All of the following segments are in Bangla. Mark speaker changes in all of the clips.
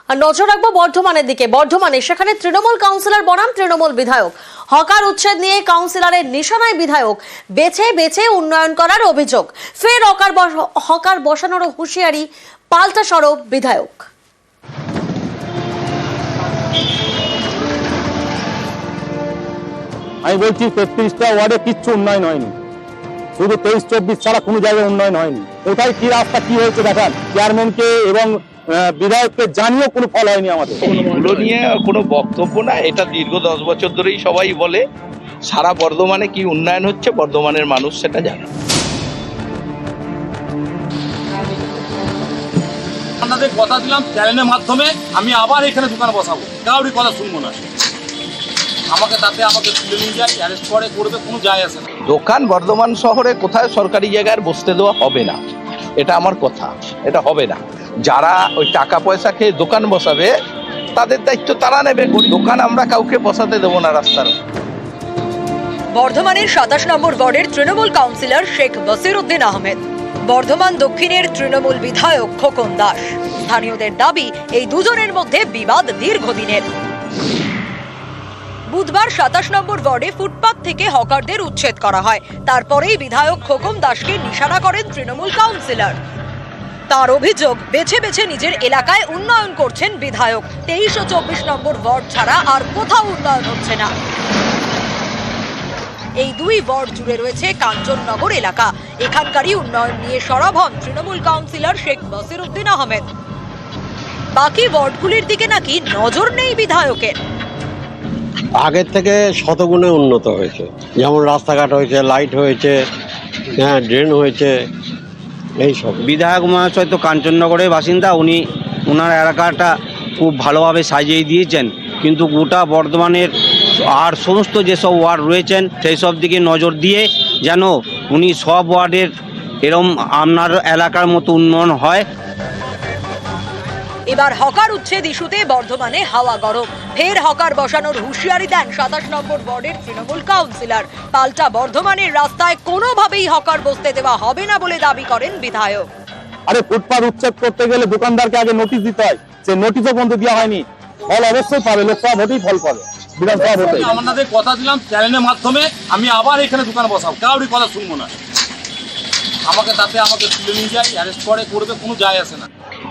Speaker 1: আর নজর রাখবো বর্ধমানের দিকে। বর্ধমানে সেখানে তৃণমূল কাউন্সিলর বনাম তৃণমূল বিধায়ক। হকার উচ্ছেদ নিয়ে কাউন্সিলরের নিশানায় বিধায়ক, বেছে বেছে উন্নয়ন করার অভিযোগ। ফের হকার বসানোর হুঁশিয়ারি, পাল্টা সরব বিধায়ক।
Speaker 2: আমি বলছি 33টা ওয়ার্ডে কিচ্ছু উন্নয়ন হয়নি, শুধু 23-24 ছাড়া কোনো জায়গায় উন্নয়ন হয়নি। কোথায় কি রাস্তা কি হয়েছে দেখান। চেয়ারম্যানকে এবং বিধায়ককে জানিয়েও কোনো ফল হয়নি আমাদের।
Speaker 3: এগুলো নিয়ে কোনো বক্তব্য না, এটা দীর্ঘ 10 বছর ধরেই সবাই বলে। সারা বর্ধমানে কি উন্নয়ন হচ্ছে বর্ধমানের মানুষ সেটা জানে।
Speaker 4: আপনাদের কথা দিলাম চ্যানেলের মাধ্যমে আমি আবার এখানে দোকান বসাবো, কাউরি কথা শুনবো না। আমাকে তুলে নিয়ে যায়, অ্যারেস্ট করবে, কোনো যায় আসে না।
Speaker 3: দোকান বর্ধমান শহরে কোথায় সরকারি জায়গায় বসতে দেওয়া হবে না, এটা আমার কথা, এটা হবে না। যারা ওই টাকা পয়সা খেয়ে দোকান বসাবে তাদের দায়িত্ব তারা নেবে। দোকান আমরা কাউকে বসাতে দেবো না রাস্তার।
Speaker 5: বর্ধমানের 27 নম্বর ওয়ার্ডের তৃণমূল কাউন্সিলর শেখ বসিরউদ্দিন আহমেদ, বর্ধমান দক্ষিণের তৃণমূল বিধায়ক খোকন দাস। স্থানীয়দের দাবি, এই দুজনের মধ্যে বিবাদ দীর্ঘদিনের। বুধবার 27 নম্বর ওয়ার্ডে ফুটপাত থেকে হকারদের উচ্ছেদ করা হয়। তারপরেই বিধায়ক খোকন দাসকে নিশানা করেন তৃণমূল কাউন্সিলর। তার অভিযোগ, বেছে বেছে নিজের এলাকায় উন্নয়ন করছেন বিধায়ক। 23 ও 24 নম্বর ওয়ার্ড ছাড়া আর কোথাও উন্নয়ন হচ্ছে না। এই দুই ওয়ার্ড জুড়ে রয়েছে কাঞ্চননগর এলাকা। এখানকারই উন্নয়ন নিয়ে সরব হন তৃণমূল কাউন্সিলর শেখ বসিরউদ্দিন আহমেদ। বাকি ওয়ার্ডগুলির দিকে নাকি নজর নেই বিধায়কের।
Speaker 6: আগের থেকে শতগুণে উন্নত হয়েছে, যেমন রাস্তাঘাট হয়েছে, লাইট হয়েছে, হ্যাঁ ড্রেন হয়েছে, এইসব।
Speaker 7: বিধায়ক মহাশয় তো কাঞ্চননগরের বাসিন্দা, উনি ওনার এলাকাটা খুব ভালোভাবে সাজিয়ে দিয়েছেন, কিন্তু গোটা বর্ধমানের আর সমস্ত যেসব ওয়ার্ড রয়েছেন সেই সব দিকে নজর দিয়ে যেন উনি সব ওয়ার্ডের এরম আপনার এলাকার মতো উন্নয়ন হয়।
Speaker 5: এবার হকার উচ্ছেদ ইস্যুতে বর্ধমানে হাওয়া গরম। ফের হকার বসানোর হুঁশিয়ারি দেন 27 নম্বর ওয়ার্ডের তৃণমূল কাউন্সিলর। পাল্টা বর্ধমানের রাস্তায় কোনোভাবেই হকার বসতে দেওয়া হবে না বলে দাবি করেন বিধায়ক।
Speaker 2: আরে ফুটপাত উচ্ছেদ করতে গেলে দোকানদারকে আগে নোটিশ দিতে হয়, সে নোটিশও পর্যন্ত দেওয়া হয়নি। ফল অবশ্যই পাবে, লোকসভা ভোটেই ফল পাবে, বিধানসভা ভোটে।
Speaker 4: আপনাদের কথা দিলাম চ্যানেলের মাধ্যমে আমি আবার এখানে দোকান বসাবো, কাউরি কথা শুনবো না। আমাকে তুলে নিয়ে যায়, অ্যারেস্ট করবে, কোনো যায় আসে না।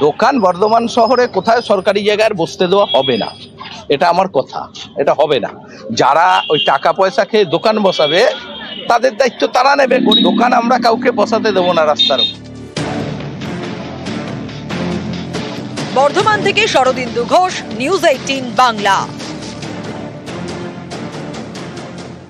Speaker 3: দোকান বর্ধমান শহরে কোথায় সরকারি জায়গায় বসতে দেওয়া হবে না, এটা আমার কথা, এটা হবে না। যারা ওই টাকা পয়সা খেয়ে দোকান বসাবে তাদের দায়িত্ব তারা নেবে। দোকান আমরা কাউকে বসাতে দেবো না রাস্তার।
Speaker 5: বর্ধমান থেকে শরদিন্দু ঘোষ, নিউজ 18 বাংলা।